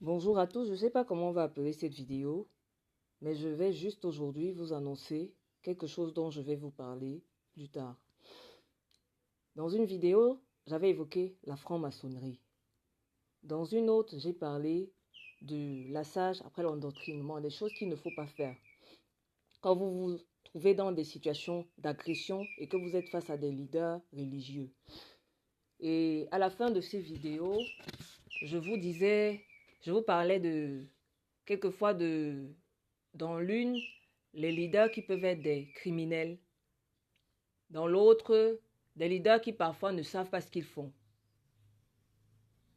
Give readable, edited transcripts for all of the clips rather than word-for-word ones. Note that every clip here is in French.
Bonjour à tous, je ne sais pas comment on va appeler cette vidéo, mais je vais juste aujourd'hui vous annoncer quelque chose dont je vais vous parler plus tard. Dans une vidéo, j'avais évoqué la franc-maçonnerie. Dans une autre, j'ai parlé du lassage après l'endoctrinement, des choses qu'il ne faut pas faire. Quand vous vous trouvez dans des situations d'agression et que vous êtes face à des leaders religieux. Et à la fin de ces vidéos, je vous parlais de quelquefois dans l'une, les leaders qui peuvent être des criminels. Dans l'autre, des leaders qui parfois ne savent pas ce qu'ils font.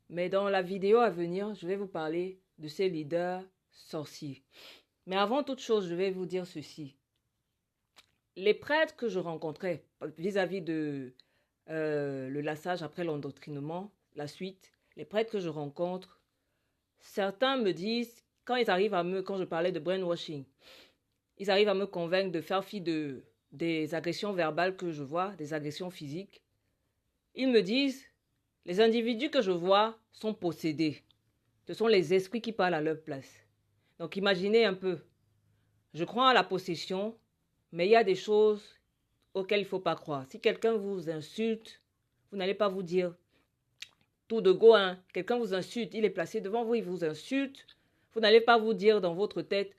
Mais dans la vidéo à venir, je vais vous parler de ces leaders sorciers. Mais avant toute chose, je vais vous dire ceci. Les prêtres que je rencontrais vis-à-vis de le lassage après l'endoctrinement, la suite, les prêtres que je rencontre, certains me disent, quand je parlais de brainwashing, ils arrivent à me convaincre de faire fi des agressions verbales que je vois, des agressions physiques. Ils me disent, les individus que je vois sont possédés. Ce sont les esprits qui parlent à leur place. Donc imaginez un peu, je crois à la possession, mais il y a des choses auxquelles il ne faut pas croire. Si quelqu'un vous insulte, vous n'allez pas vous dire tout de go, hein. Quelqu'un vous insulte, il est placé devant vous, il vous insulte. Vous n'allez pas vous dire dans votre tête,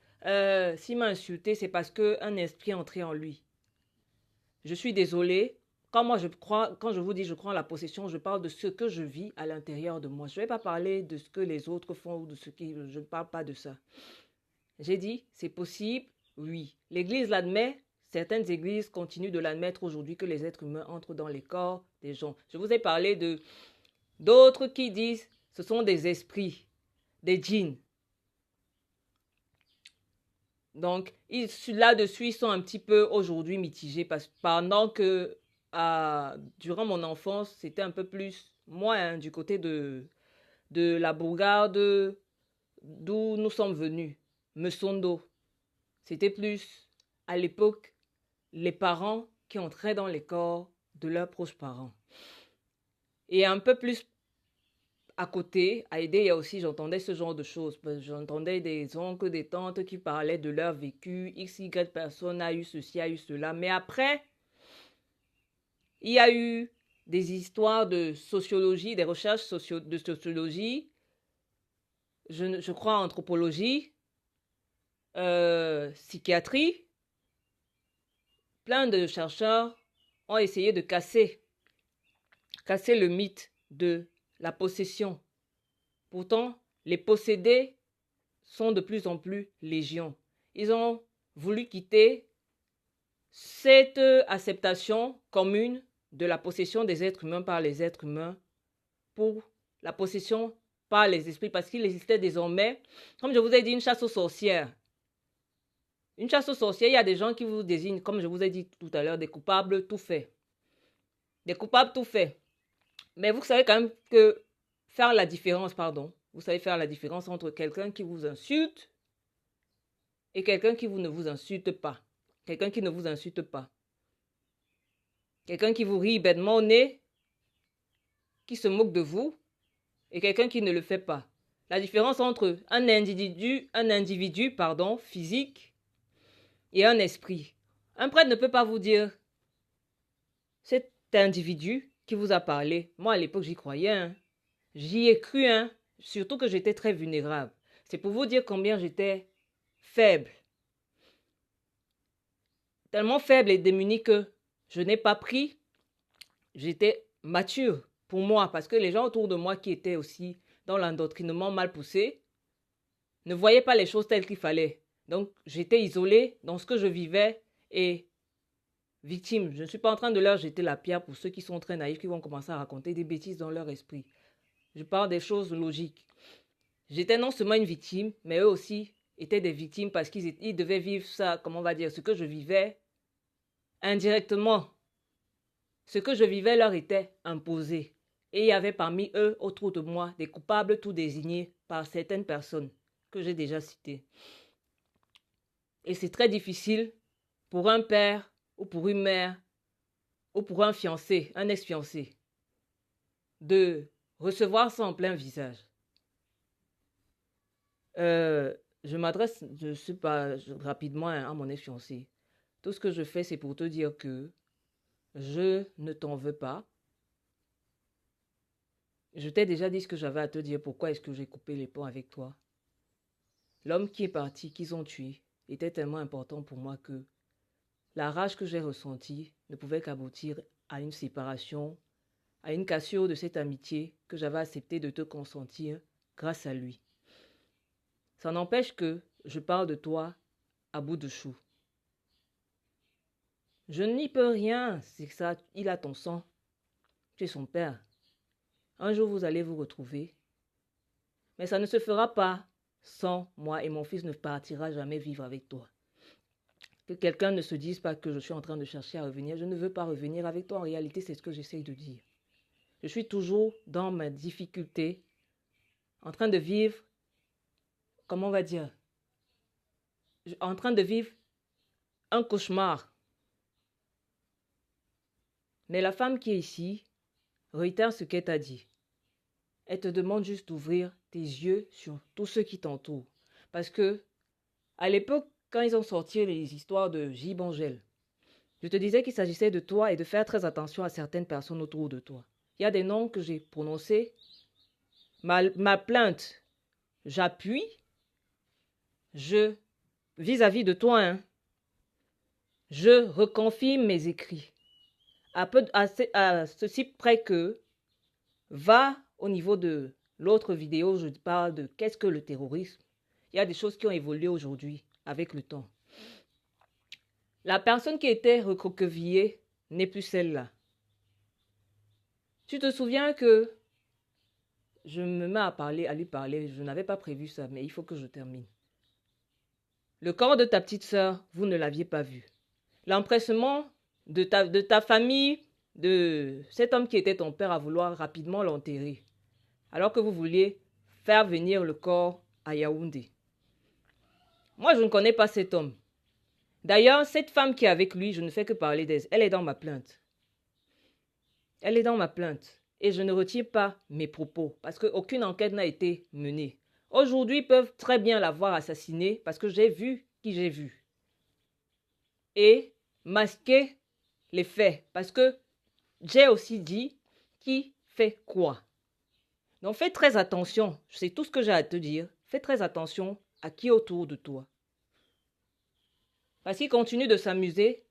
s'il m'a insulté, c'est parce qu'un esprit est entré en lui. Je suis désolée. Quand je vous dis je crois en la possession, je parle de ce que je vis à l'intérieur de moi. Je ne vais pas parler de ce que les autres font ou de ce qui... Je ne parle pas de ça. J'ai dit, c'est possible, oui. L'Église l'admet. Certaines églises continuent de l'admettre aujourd'hui que les êtres humains entrent dans les corps des gens. Je vous ai parlé d'autres qui disent ce sont des esprits, des djinns. Donc, là-dessus, ils sont un petit peu aujourd'hui mitigés parce que pendant que durant mon enfance, c'était un peu plus, moi, hein, du côté de la bourgade d'où nous sommes venus, Mesondo. C'était plus, à l'époque, les parents qui entraient dans les corps de leurs proches parents. Et un peu plus à côté, à aider, il y a aussi, j'entendais ce genre de choses. J'entendais des oncles, des tantes qui parlaient de leur vécu. X, Y personne a eu ceci, a eu cela. Mais après, il y a eu des histoires de sociologie, des recherches de sociologie, je crois anthropologie, psychiatrie. Plein de chercheurs ont essayé de casser le mythe de la possession. Pourtant, les possédés sont de plus en plus légion. Ils ont voulu quitter cette acceptation commune de la possession des êtres humains par les êtres humains pour la possession par les esprits, parce qu'il existait désormais, comme je vous ai dit, une chasse aux sorcières. Une chasse aux sorcières, il y a des gens qui vous désignent, comme je vous ai dit tout à l'heure, des coupables tout faits. Des coupables tout faits. Mais vous savez quand même que vous savez faire la différence entre quelqu'un qui vous insulte et quelqu'un qui ne vous insulte pas. Quelqu'un qui ne vous insulte pas. Quelqu'un qui vous rit bêtement au nez, qui se moque de vous, et quelqu'un qui ne le fait pas. La différence entre un individu, physique et un esprit. Un prêtre ne peut pas vous dire, cet individu qui vous a parlé, moi à l'époque j'y croyais, hein. J'y ai cru, hein. Surtout que j'étais très vulnérable. C'est pour vous dire combien j'étais faible. Tellement faible et démunie que je n'ai pas pris. J'étais mature pour moi parce que les gens autour de moi qui étaient aussi dans l'endoctrinement mal poussé ne voyaient pas les choses telles qu'il fallait. Donc j'étais isolée dans ce que je vivais et victime. Je ne suis pas en train de leur jeter la pierre pour ceux qui sont très naïfs, qui vont commencer à raconter des bêtises dans leur esprit. Je parle des choses logiques. J'étais non seulement une victime, mais eux aussi étaient des victimes parce qu'ils devaient vivre ça, comment on va dire, ce que je vivais indirectement. Ce que je vivais leur était imposé. Et il y avait parmi eux, autour de moi, des coupables tout désignés par certaines personnes que j'ai déjà citées. Et c'est très difficile pour un père ou pour une mère ou pour un fiancé, un ex-fiancé, de recevoir ça en plein visage. Je m'adresse, je sais pas, rapidement à mon ex-fiancé. Tout ce que je fais, c'est pour te dire que je ne t'en veux pas. Je t'ai déjà dit ce que j'avais à te dire. Pourquoi est-ce que j'ai coupé les ponts avec toi? L'homme qui est parti, qu'ils ont tué, était tellement important pour moi que la rage que j'ai ressentie ne pouvait qu'aboutir à une séparation, à une cassure de cette amitié que j'avais accepté de te consentir grâce à lui. Ça n'empêche que je parle de toi à bout de chou. Je n'y peux rien, c'est ça, il a ton sang. Tu es son père. Un jour, vous allez vous retrouver. Mais ça ne se fera pas sans moi et mon fils ne partira jamais vivre avec toi. Que quelqu'un ne se dise pas que je suis en train de chercher à revenir. Je ne veux pas revenir avec toi. En réalité, c'est ce que j'essaye de dire. Je suis toujours dans ma difficulté, en train de vivre, comment on va dire, en train de vivre un cauchemar. Mais la femme qui est ici réitère ce qu'elle t'a dit. Elle te demande juste d'ouvrir tes yeux sur tous ceux qui t'entourent. Parce que, à l'époque, quand ils ont sorti les histoires de Gibangel, je te disais qu'il s'agissait de toi et de faire très attention à certaines personnes autour de toi. Il y a des noms que j'ai prononcés. Ma plainte, j'appuie. Vis-à-vis de toi, hein, je reconfirme mes écrits. À ceci près que, va au niveau de l'autre vidéo, je parle de qu'est-ce que le terrorisme. Il y a des choses qui ont évolué aujourd'hui avec le temps. La personne qui était recroquevillée n'est plus celle-là. Tu te souviens que je me mets à lui parler, je n'avais pas prévu ça, mais il faut que je termine. Le corps de ta petite sœur, vous ne l'aviez pas vu. L'empressement de ta famille, de cet homme qui était ton père à vouloir rapidement l'enterrer, alors que vous vouliez faire venir le corps à Yaoundé. Moi, je ne connais pas cet homme. D'ailleurs, cette femme qui est avec lui, je ne fais que parler d'elle. Elle est dans ma plainte. Elle est dans ma plainte. Et je ne retire pas mes propos parce qu'aucune enquête n'a été menée. Aujourd'hui, ils peuvent très bien l'avoir assassiné parce que j'ai vu qui j'ai vu. Et masquer les faits parce que j'ai aussi dit qui fait quoi. Donc fais très attention. C'est tout ce que j'ai à te dire. Fais très attention à qui est autour de toi. Parce qu'ils continuent de s'amuser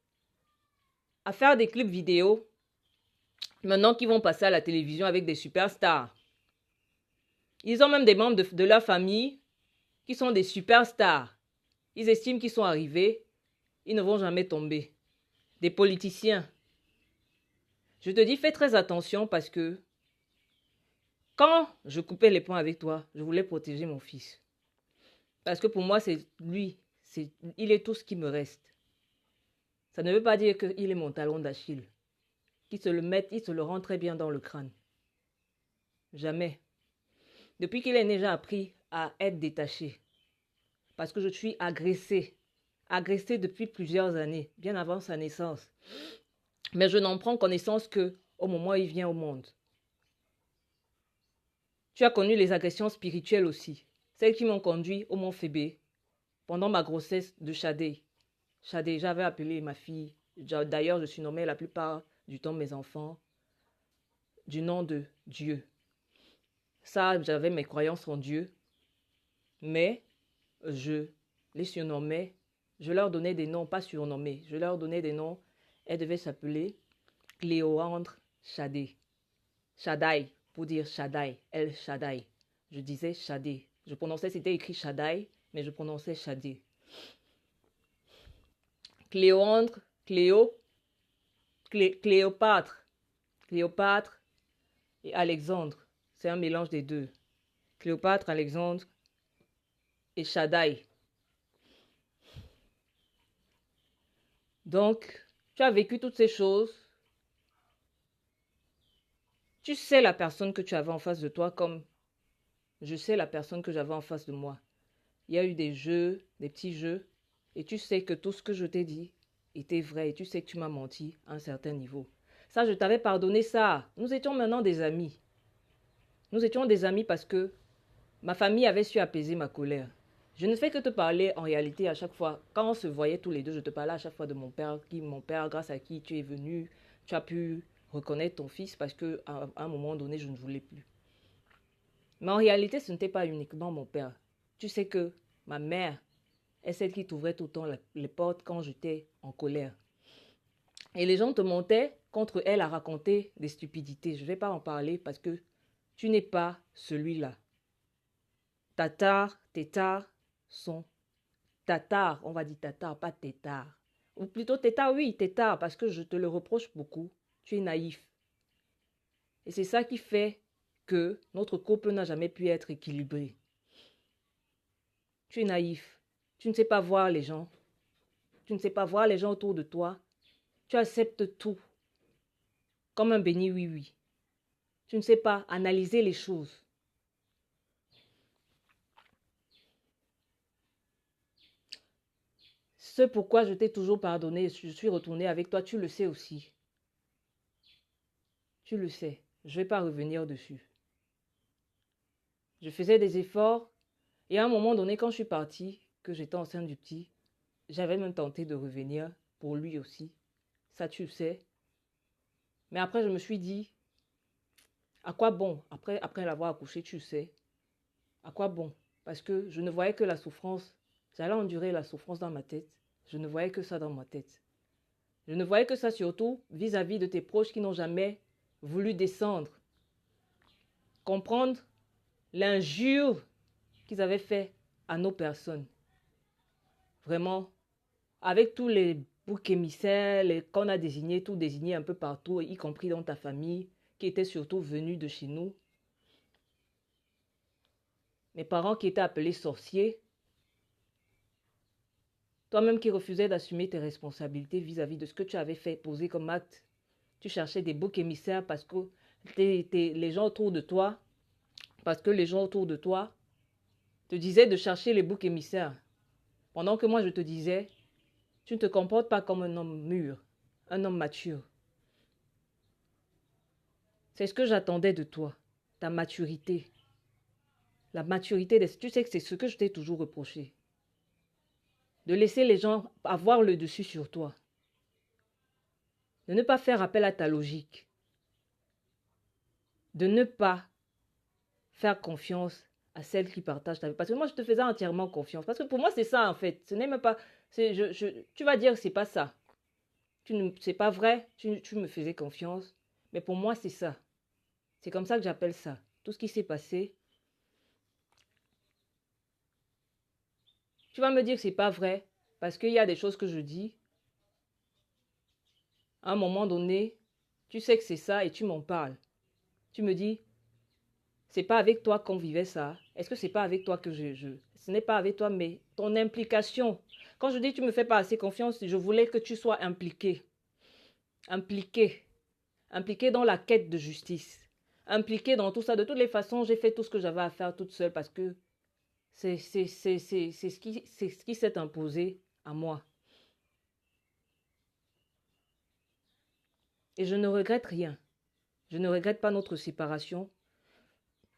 à faire des clips vidéo maintenant qu'ils vont passer à la télévision avec des superstars. Ils ont même des membres de leur famille qui sont des superstars. Ils estiment qu'ils sont arrivés, ils ne vont jamais tomber. Des politiciens. Je te dis, fais très attention parce que quand je coupais les ponts avec toi, je voulais protéger mon fils. Parce que pour moi, c'est lui. Il est tout ce qui me reste. Ça ne veut pas dire qu'il est mon talon d'Achille. Qu'il se le mette, il se le rend très bien dans le crâne. Jamais. Depuis qu'il est né, j'ai appris à être détaché. Parce que je suis agressée. Agressée depuis plusieurs années, bien avant sa naissance. Mais je n'en prends connaissance qu'au moment où il vient au monde. Tu as connu les agressions spirituelles aussi. Celles qui m'ont conduit au Mont Fébé pendant ma grossesse de Shadé. Shadé, j'avais appelé ma fille. D'ailleurs, je suis nommée la plupart du temps mes enfants du nom de Dieu. Ça, j'avais mes croyances en Dieu. Mais je les surnommais. Je leur donnais des noms, pas surnommés. Je leur donnais des noms. Elle devait s'appeler Cléoandre Shadé. Shaddai, pour dire Shaddai, El Shaddai. Je disais Shadé. Je prononçais, c'était écrit Shaddai, mais je prononçais Shadé. Cléoandre, Cléopâtre. Cléopâtre et Alexandre. C'est un mélange des deux. Cléopâtre, Alexandre et Shaddai. Donc, tu as vécu toutes ces choses. Tu sais la personne que tu avais en face de toi comme je sais la personne que j'avais en face de moi. Il y a eu des jeux, des petits jeux, et tu sais que tout ce que je t'ai dit était vrai, et tu sais que tu m'as menti à un certain niveau. Ça, je t'avais pardonné ça. Nous étions maintenant des amis. Nous étions des amis parce que ma famille avait su apaiser ma colère. Je ne fais que te parler en réalité à chaque fois. Quand on se voyait tous les deux, je te parlais à chaque fois de mon père, grâce à qui tu es venu, tu as pu reconnaître ton fils parce que à un moment donné, je ne voulais plus. Mais en réalité, ce n'était pas uniquement mon père. Tu sais que ma mère est celle qui t'ouvrait tout le temps les portes quand j'étais en colère. Et les gens te montaient contre elle à raconter des stupidités. Je ne vais pas en parler parce que tu n'es pas celui-là. Tétard sont Tatar, on va dire tatar, pas tétard. Ou plutôt tétard, oui, tétard, parce que je te le reproche beaucoup. Tu es naïf. Et c'est ça qui fait que notre couple n'a jamais pu être équilibré. Tu es naïf. Tu ne sais pas voir les gens. Tu ne sais pas voir les gens autour de toi. Tu acceptes tout comme un béni oui-oui. Tu ne sais pas analyser les choses. Ce pourquoi je t'ai toujours pardonné, je suis retournée avec toi, tu le sais aussi. Tu le sais. Je ne vais pas revenir dessus. Je faisais des efforts et à un moment donné, quand je suis partie, que j'étais enceinte du petit, j'avais même tenté de revenir pour lui aussi. Ça, tu le sais. Mais après, je me suis dit, à quoi bon? Après l'avoir accouché, tu le sais. À quoi bon? Parce que je ne voyais que la souffrance. J'allais endurer la souffrance dans ma tête. Je ne voyais que ça dans ma tête. Je ne voyais que ça surtout vis-à-vis de tes proches qui n'ont jamais voulu descendre. Comprendre l'injure qu'ils avaient fait à nos personnes. Vraiment, avec tous les boucs émissaires qu'on a désignés, tout désigné un peu partout, y compris dans ta famille, qui étaient surtout venus de chez nous. Mes parents qui étaient appelés sorciers. Toi-même qui refusais d'assumer tes responsabilités vis-à-vis de ce que tu avais fait poser comme acte. Tu cherchais des boucs émissaires parce que les gens autour de toi, te disaient de chercher les boucs émissaires. Pendant que moi je te disais, tu ne te comportes pas comme un homme mûr, un homme mature. C'est ce que j'attendais de toi, ta maturité. La maturité, tu sais que c'est ce que je t'ai toujours reproché. De laisser les gens avoir le dessus sur toi. De ne pas faire appel à ta logique. De ne pas faire confiance à celle qui partage ta vie. Parce que moi, je te faisais entièrement confiance. Parce que pour moi, c'est ça, en fait. Ce n'est même pas... tu vas dire que c'est pas ça. C'est pas vrai. Tu me faisais confiance. Mais pour moi, c'est ça. C'est comme ça que j'appelle ça. Tout ce qui s'est passé. Tu vas me dire que c'est pas vrai. Parce qu'il y a des choses que je dis. À un moment donné, tu sais que c'est ça et tu m'en parles. Tu me dis, c'est pas avec toi qu'on vivait ça. Est-ce que c'est pas avec toi que Ce n'est pas avec toi, mais ton implication. Quand je dis tu me fais pas assez confiance, je voulais que tu sois impliqué. Impliqué. Impliqué dans la quête de justice. Impliqué dans tout ça. De toutes les façons, j'ai fait tout ce que j'avais à faire toute seule parce que c'est ce qui s'est imposé à moi. Et je ne regrette rien. Je ne regrette pas notre séparation.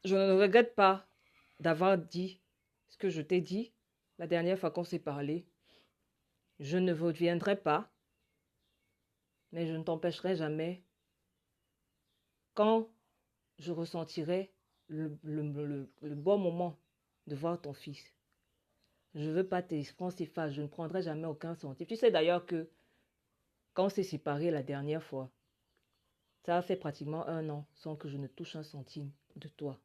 Je ne regrette pas d'avoir dit ce que je t'ai dit la dernière fois qu'on s'est parlé. Je ne reviendrai pas, mais je ne t'empêcherai jamais quand je ressentirai le bon moment de voir ton fils. Je ne veux pas tes francs CFA, je ne prendrai jamais aucun centime. Tu sais d'ailleurs que quand on s'est séparés la dernière fois, ça a fait pratiquement 1 an sans que je ne touche un centime de toi.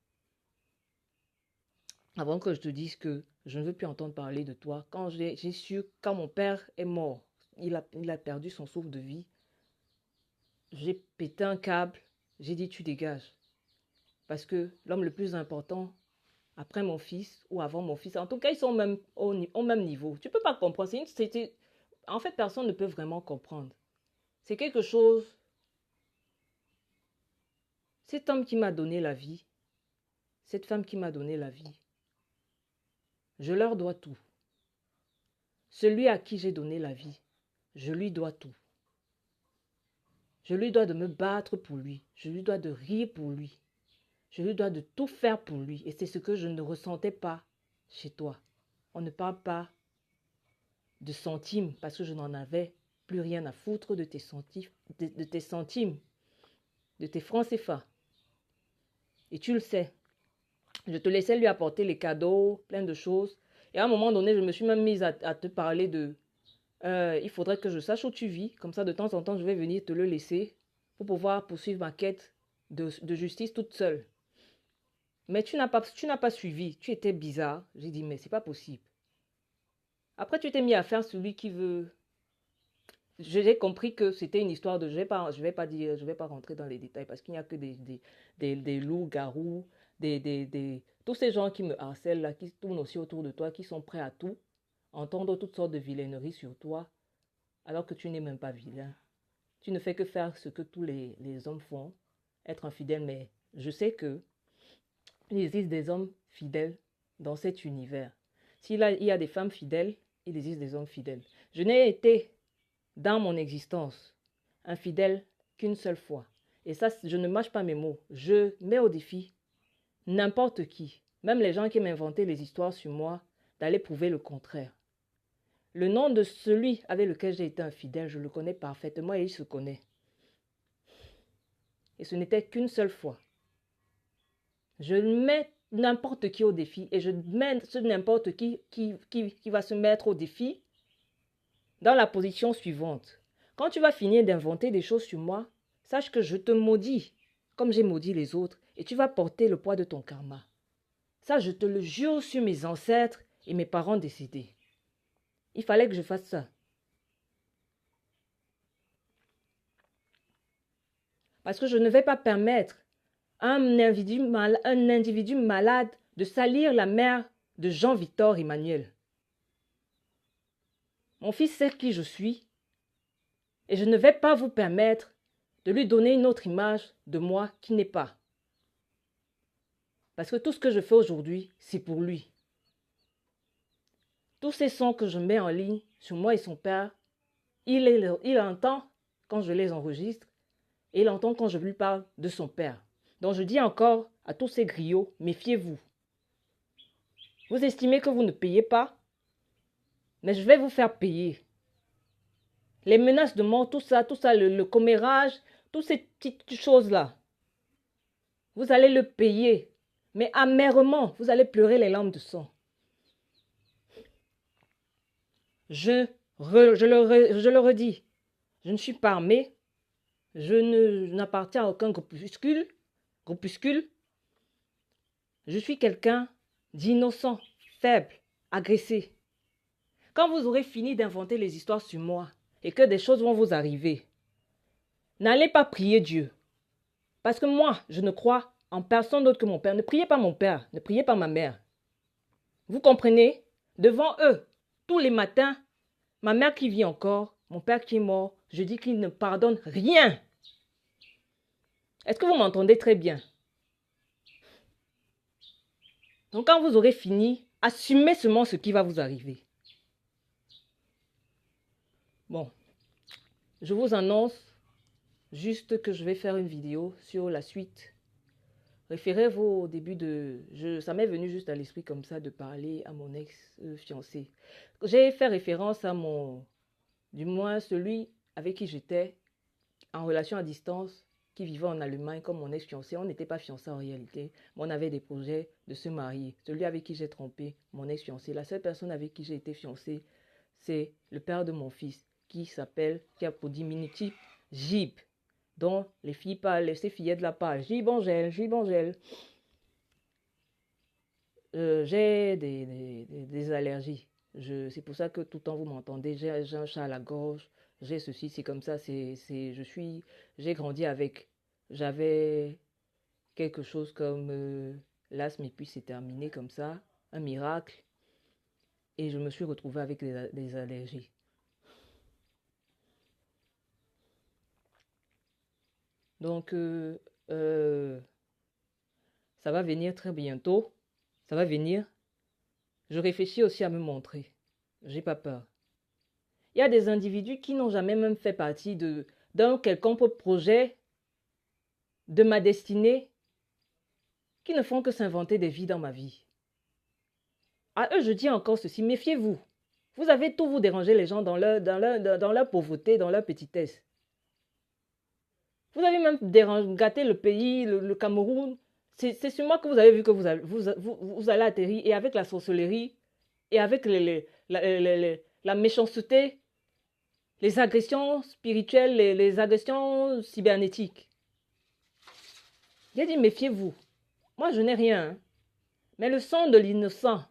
Avant que je te dise que je ne veux plus entendre parler de toi, quand j'ai su, quand mon père est mort, il a perdu son souffle de vie, j'ai pété un câble, j'ai dit tu dégages. Parce que l'homme le plus important, après mon fils ou avant mon fils, en tout cas ils sont même au même niveau. Tu ne peux pas comprendre. En fait, personne ne peut vraiment comprendre. C'est quelque chose, cet homme qui m'a donné la vie, cette femme qui m'a donné la vie, je leur dois tout. Celui à qui j'ai donné la vie, je lui dois tout. Je lui dois de me battre pour lui. Je lui dois de rire pour lui. Je lui dois de tout faire pour lui. Et c'est ce que je ne ressentais pas chez toi. On ne parle pas de centimes parce que je n'en avais plus rien à foutre de tes centimes, de tes centimes, de tes francs CFA. Et tu le sais. Je te laissais lui apporter les cadeaux, plein de choses. Et à un moment donné, je me suis même mise à te parler de... il faudrait que je sache où tu vis. Comme ça, de temps en temps, je vais venir te le laisser pour pouvoir poursuivre ma quête de justice toute seule. Mais tu n'as pas suivi. Tu étais bizarre. J'ai dit, mais c'est pas possible. Après, tu t'es mis à faire celui qui veut... J'ai compris que c'était une histoire de... Je vais pas rentrer dans les détails parce qu'il n'y a que des loups-garous, tous ces gens qui me harcèlent là, qui tournent aussi autour de toi, qui sont prêts à tout, entendre toutes sortes de vilaineries sur toi, alors que tu n'es même pas vilain. Tu ne fais que faire ce que tous les hommes font, être infidèle, mais je sais que il existe des hommes fidèles dans cet univers. Il y a des femmes fidèles, il existe des hommes fidèles. Je n'ai été dans mon existence infidèle qu'une seule fois. Et ça, je ne mâche pas mes mots. Je mets au défi n'importe qui, même les gens qui m'inventaient les histoires sur moi, d'aller prouver le contraire. Le nom de celui avec lequel j'ai été infidèle, je le connais parfaitement et il se connaît. Et ce n'était qu'une seule fois. Je mets n'importe qui au défi et je mets ce n'importe qui va se mettre au défi dans la position suivante. Quand tu vas finir d'inventer des choses sur moi, sache que je te maudis comme j'ai maudit les autres et tu vas porter le poids de ton karma. Ça, je te le jure sur mes ancêtres et mes parents décédés. Il fallait que je fasse ça. Parce que je ne vais pas permettre à un individu malade de salir la mère de Jean-Victor Emmanuel. Mon fils sait qui je suis et je ne vais pas vous permettre de lui donner une autre image de moi qui n'est pas. Parce que tout ce que je fais aujourd'hui, c'est pour lui. Tous ces sons que je mets en ligne sur moi et son père, il entend quand je les enregistre et il entend quand je lui parle de son père. Donc je dis encore à tous ces griots, méfiez-vous. Vous estimez que vous ne payez pas, mais je vais vous faire payer. Les menaces de mort, tout ça, le commérage, toutes ces petites choses-là, vous allez le payer. Mais amèrement, vous allez pleurer les larmes de sang. Je le redis, je ne suis pas armé, je n'appartiens à aucun groupuscule. Je suis quelqu'un d'innocent, faible, agressé. Quand vous aurez fini d'inventer les histoires sur moi et que des choses vont vous arriver, n'allez pas prier Dieu. Parce que moi, je ne crois en personne d'autre que mon père. Ne priez pas mon père, ne priez pas ma mère. Vous comprenez? Devant eux, tous les matins, ma mère qui vit encore, mon père qui est mort, je dis qu'il ne pardonne rien. Est-ce que vous m'entendez très bien? Donc quand vous aurez fini, assumez seulement ce qui va vous arriver. Bon, je vous annonce juste que je vais faire une vidéo sur la suite. Référez-vous au début de... ça m'est venu juste à l'esprit comme ça de parler à mon ex-fiancé. J'ai fait référence à du moins celui avec qui j'étais en relation à distance, qui vivait en Allemagne comme mon ex-fiancé. On n'était pas fiancés en réalité, mais on avait des projets de se marier. Celui avec qui j'ai trompé mon ex-fiancé, la seule personne avec qui j'ai été fiancée, c'est le père de mon fils, qui a pour diminutif Jib, dont les filles parlent, ces fillettes-là parlent. Jib Angèle, Jib Angèle. J'ai des allergies. C'est pour ça que tout le temps vous m'entendez, j'ai un chat à la gorge, j'ai ceci, c'est comme ça, j'ai grandi avec. J'avais quelque chose comme l'asthme et puis c'est terminé comme ça, un miracle. Et je me suis retrouvée avec des allergies. Donc, ça va venir très bientôt. Ça va venir. Je réfléchis aussi à me montrer. J'ai pas peur. Il y a des individus qui n'ont jamais même fait partie d'un quelconque projet de ma destinée qui ne font que s'inventer des vies dans ma vie. À eux, je dis encore ceci, méfiez-vous. Vous avez tout vous déranger les gens dans leur pauvreté, dans leur petitesse. Vous avez même gâté le pays, le Cameroun. C'est sur moi que vous avez vu que vous allez atterrir. Et avec la sorcellerie, et avec la méchanceté, les agressions spirituelles, les agressions cybernétiques. J'ai dit, méfiez-vous. Moi, je n'ai rien. Hein. Mais le sang de l'innocent,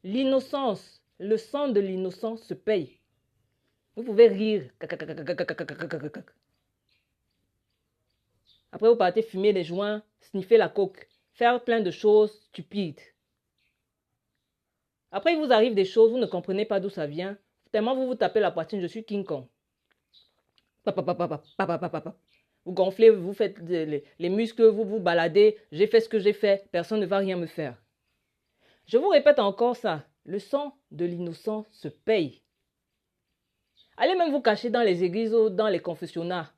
l'innocence, le sang de l'innocent se paye. Vous pouvez rire. Après, vous partez fumer des joints, sniffer la coke, faire plein de choses stupides. Après, il vous arrive des choses, vous ne comprenez pas d'où ça vient. Tellement vous vous tapez la poitrine, je suis King Kong. Vous gonflez, vous faites les muscles, vous vous baladez. J'ai fait ce que j'ai fait, personne ne va rien me faire. Je vous répète encore ça. Le sang de l'innocent se paye. Allez même vous cacher dans les églises ou dans les confessionnats.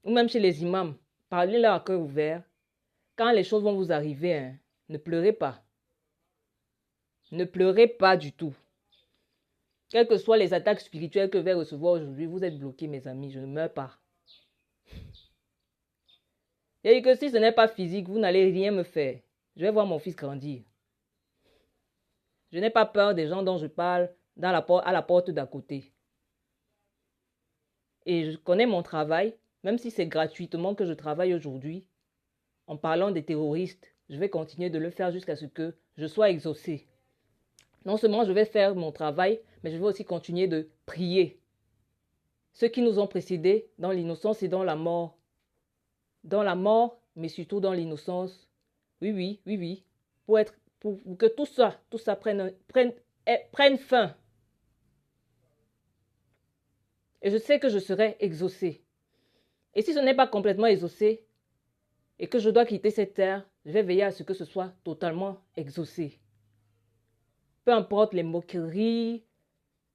Ou même chez les imams. Parlez-leur à cœur ouvert. Quand les choses vont vous arriver, hein, ne pleurez pas. Ne pleurez pas du tout. Quelles que soient les attaques spirituelles que je vais recevoir aujourd'hui, vous êtes bloqués, mes amis. Je ne meurs pas. Et que si ce n'est pas physique, vous n'allez rien me faire. Je vais voir mon fils grandir. Je n'ai pas peur des gens dont je parle à la porte d'à côté. Et je connais mon travail, même si c'est gratuitement que je travaille aujourd'hui. En parlant des terroristes, je vais continuer de le faire jusqu'à ce que je sois exaucé. Non seulement je vais faire mon travail, mais je vais aussi continuer de prier. Ceux qui nous ont précédés dans l'innocence et dans la mort. Dans la mort, mais surtout dans l'innocence. Oui. Pour que tout ça prenne fin. Et je sais que je serai exaucé. Et si ce n'est pas complètement exaucé, et que je dois quitter cette terre, je vais veiller à ce que ce soit totalement exaucé. Peu importe les moqueries,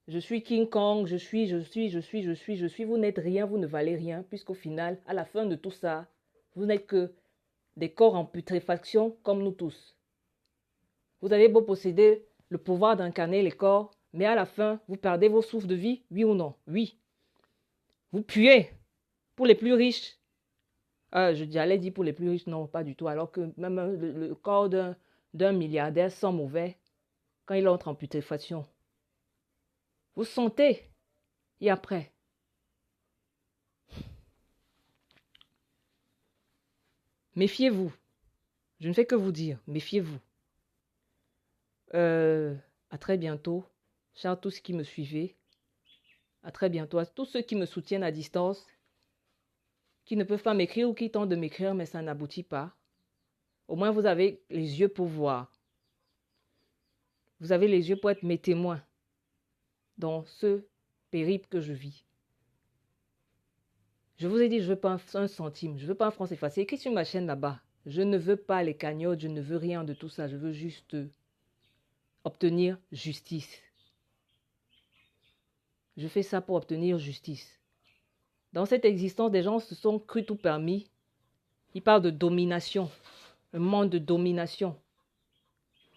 je suis King Kong, je suis, vous n'êtes rien, vous ne valez rien, puisqu'au final, à la fin de tout ça, vous n'êtes que des corps en putréfaction comme nous tous. Vous avez beau posséder le pouvoir d'incarner les corps, mais à la fin, vous perdez vos souffles de vie, oui ou non? Oui. Vous puez. Pour les plus riches, j'allais dire pour les plus riches, non, pas du tout. Alors que même le corps d'un milliardaire sent mauvais quand il entre en putréfaction. Vous sentez. Et après, méfiez-vous. Je ne fais que vous dire, méfiez-vous. À très bientôt. Chers tous qui me suivez. À très bientôt. À tous ceux qui me soutiennent à distance, qui ne peuvent pas m'écrire ou qui tentent de m'écrire, mais ça n'aboutit pas. Au moins, vous avez les yeux pour voir. Vous avez les yeux pour être mes témoins dans ce périple que je vis. Je vous ai dit, je ne veux pas un centime, je ne veux pas un franc CFA. C'est écrit sur ma chaîne là-bas. Je ne veux pas les cagnottes, je ne veux rien de tout ça. Je veux juste obtenir justice. Je fais ça pour obtenir justice. Dans cette existence, des gens se sont crus tout permis. Ils parlent de domination, un monde de domination.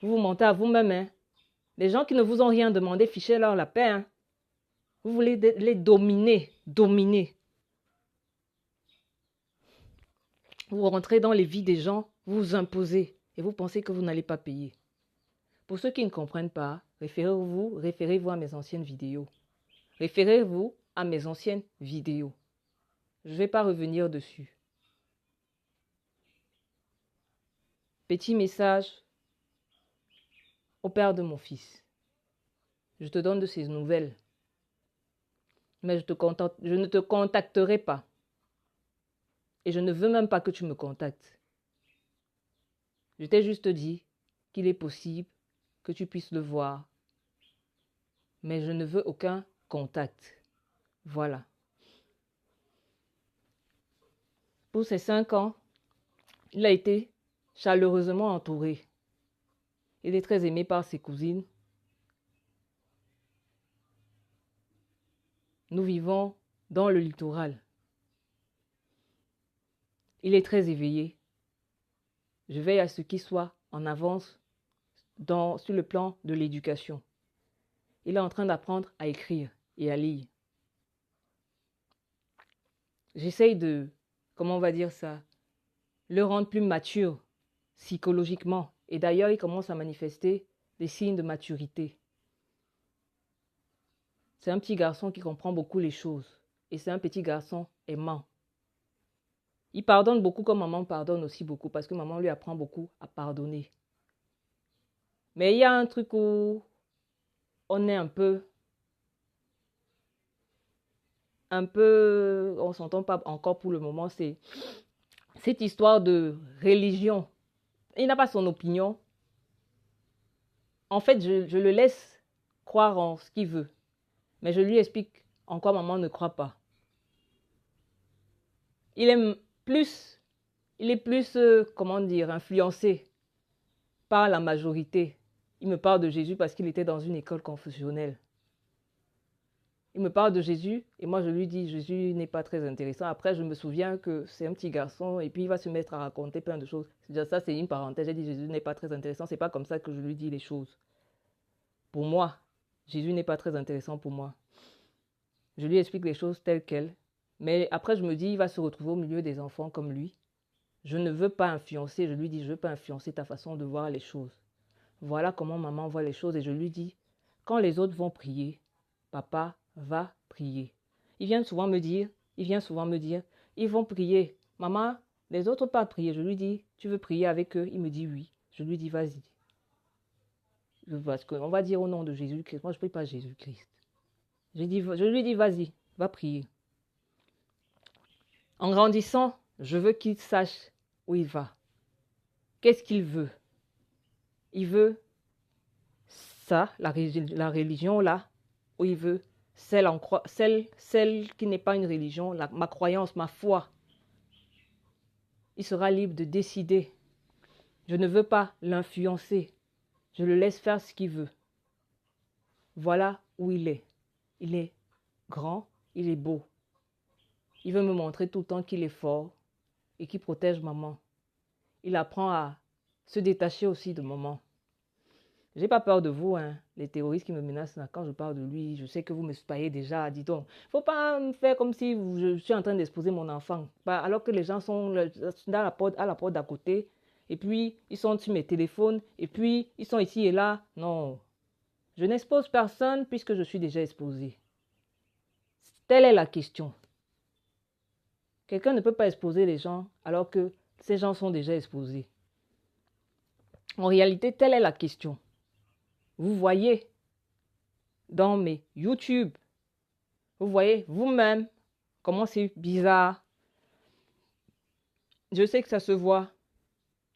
Vous vous mentez à vous-même, hein? Les gens qui ne vous ont rien demandé, fichez-leur la paix, hein? Vous voulez les dominer. Vous rentrez dans les vies des gens, vous vous imposez et vous pensez que vous n'allez pas payer. Pour ceux qui ne comprennent pas, référez-vous à mes anciennes vidéos. Référez-vous à mes anciennes vidéos. Je ne vais pas revenir dessus. Petit message au père de mon fils. Je te donne de ses nouvelles. Mais je ne te contacterai pas. Et je ne veux même pas que tu me contactes. Je t'ai juste dit qu'il est possible que tu puisses le voir. Mais je ne veux aucun contact. Voilà. Pour ces 5 ans, il a été chaleureusement entouré. Il est très aimé par ses cousines. Nous vivons dans le littoral. Il est très éveillé. Je veille à ce qu'il soit en avance sur le plan de l'éducation. Il est en train d'apprendre à écrire et à lire. J'essaye de, comment on va dire ça, le rendre plus mature psychologiquement. Et d'ailleurs, il commence à manifester des signes de maturité. C'est un petit garçon qui comprend beaucoup les choses. Et c'est un petit garçon aimant. Il pardonne beaucoup comme maman pardonne aussi beaucoup parce que maman lui apprend beaucoup à pardonner. Mais il y a un truc où on est un peu, on s'entend pas encore pour le moment, c'est cette histoire de religion. Il n'a pas son opinion. En fait, je le laisse croire en ce qu'il veut. Mais je lui explique en quoi maman ne croit pas. Il est plus, comment dire, influencé par la majorité. Il me parle de Jésus parce qu'il était dans une école confessionnelle. Il me parle de Jésus et moi je lui dis Jésus n'est pas très intéressant. Après je me souviens que c'est un petit garçon et puis il va se mettre à raconter plein de choses. Ça c'est une parenthèse. J'ai dit Jésus n'est pas très intéressant. C'est pas comme ça que je lui dis les choses. Pour moi, Jésus n'est pas très intéressant pour moi. Je lui explique les choses telles quelles. Mais après je me dis il va se retrouver au milieu des enfants comme lui. Je ne veux pas influencer. Je lui dis je ne veux pas influencer ta façon de voir les choses. Voilà comment maman voit les choses et je lui dis quand les autres vont prier, papa va prier. Ils vient souvent me dire, ils vont prier. Maman, les autres pas prier. Je lui dis, tu veux prier avec eux? Il me dit oui. Je lui dis, vas-y. Parce qu'on va dire au nom de Jésus-Christ. Moi, je ne prie pas Jésus-Christ. Je lui dis, vas-y, va prier. En grandissant, je veux qu'il sache où il va. Qu'est-ce qu'il veut? Il veut ça, la religion là, où il veut celle qui n'est pas une religion, ma croyance, ma foi. Il sera libre de décider. Je ne veux pas l'influencer. Je le laisse faire ce qu'il veut. Voilà où il est. Il est grand, il est beau. Il veut me montrer tout le temps qu'il est fort et qu'il protège maman. Il apprend à se détacher aussi de maman. J'ai pas peur de vous, hein, les terroristes qui me menacent là. Quand je parle de lui, je sais que vous me spayez déjà. Dis donc, faut pas me faire comme si je suis en train d'exposer mon enfant. Alors que les gens sont à la porte d'à côté. Et puis, ils sont sur mes téléphones. Et puis, ils sont ici et là. Non, je n'expose personne puisque je suis déjà exposé. Telle est la question. Quelqu'un ne peut pas exposer les gens alors que ces gens sont déjà exposés. En réalité, telle est la question. Vous voyez dans mes YouTube, vous voyez vous-même comment c'est bizarre. Je sais que ça se voit.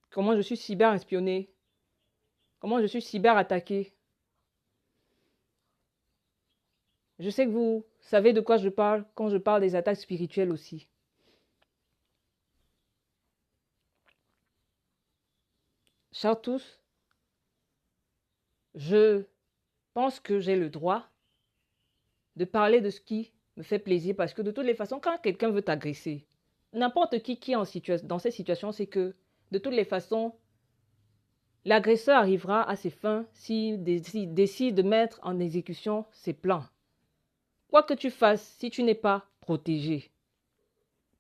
Comment je suis cyber-espionnée. Comment je suis cyber-attaquée. Je sais que vous savez de quoi je parle quand je parle des attaques spirituelles aussi. Chers tous, je pense que j'ai le droit de parler de ce qui me fait plaisir parce que de toutes les façons, quand quelqu'un veut t'agresser, n'importe qui est dans cette situation, c'est que de toutes les façons, l'agresseur arrivera à ses fins s'il décide de mettre en exécution ses plans. Quoi que tu fasses, si tu n'es pas protégé.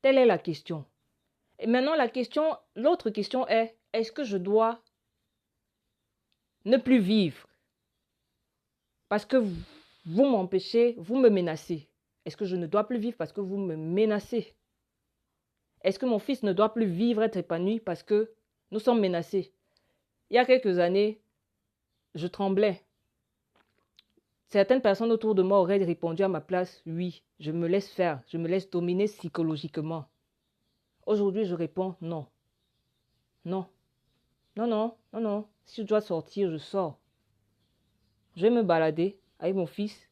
Telle est la question. Et maintenant, l'autre question est, est-ce que je dois ne plus vivre? Parce que vous m'empêchez, vous me menacez. Est-ce que je ne dois plus vivre parce que vous me menacez? Est-ce que mon fils ne doit plus vivre, être épanoui parce que nous sommes menacés? Il y a quelques années, je tremblais. Certaines personnes autour de moi auraient répondu à ma place, oui, je me laisse faire, je me laisse dominer psychologiquement. Aujourd'hui, je réponds non. Non. Non, non, non, non. Si je dois sortir, je sors. Je vais me balader avec mon fils.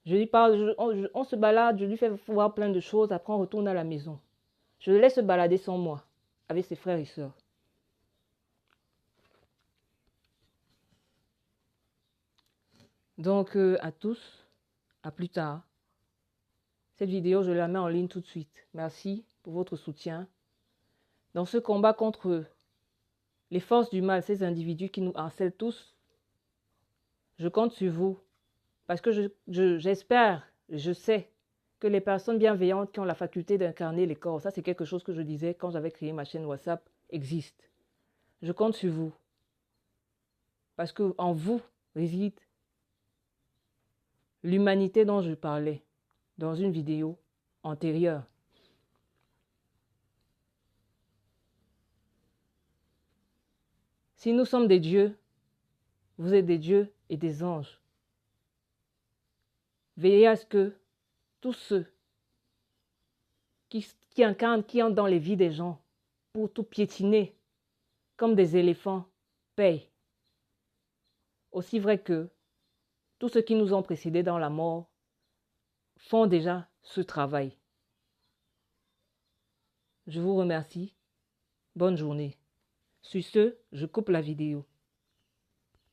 Je lui parle, on se balade, je lui fais voir plein de choses, après on retourne à la maison. Je le laisse se balader sans moi, avec ses frères et sœurs. Donc, à tous, à plus tard. Cette vidéo, je la mets en ligne tout de suite. Merci pour votre soutien. dans ce combat contre les forces du mal, ces individus qui nous harcèlent tous. Je compte sur vous parce que j'espère, je sais que les personnes bienveillantes qui ont la faculté d'incarner les corps, ça c'est quelque chose que je disais quand j'avais créé ma chaîne WhatsApp, existent. Je compte sur vous parce qu'en vous réside l'humanité dont je parlais dans une vidéo antérieure. Si nous sommes des dieux, vous êtes des dieux et des anges. Veillez à ce que tous ceux qui incarnent, qui entrent dans les vies des gens pour tout piétiner comme des éléphants payent. Aussi vrai que tous ceux qui nous ont précédés dans la mort font déjà ce travail. Je vous remercie. Bonne journée. Sur ce, je coupe la vidéo.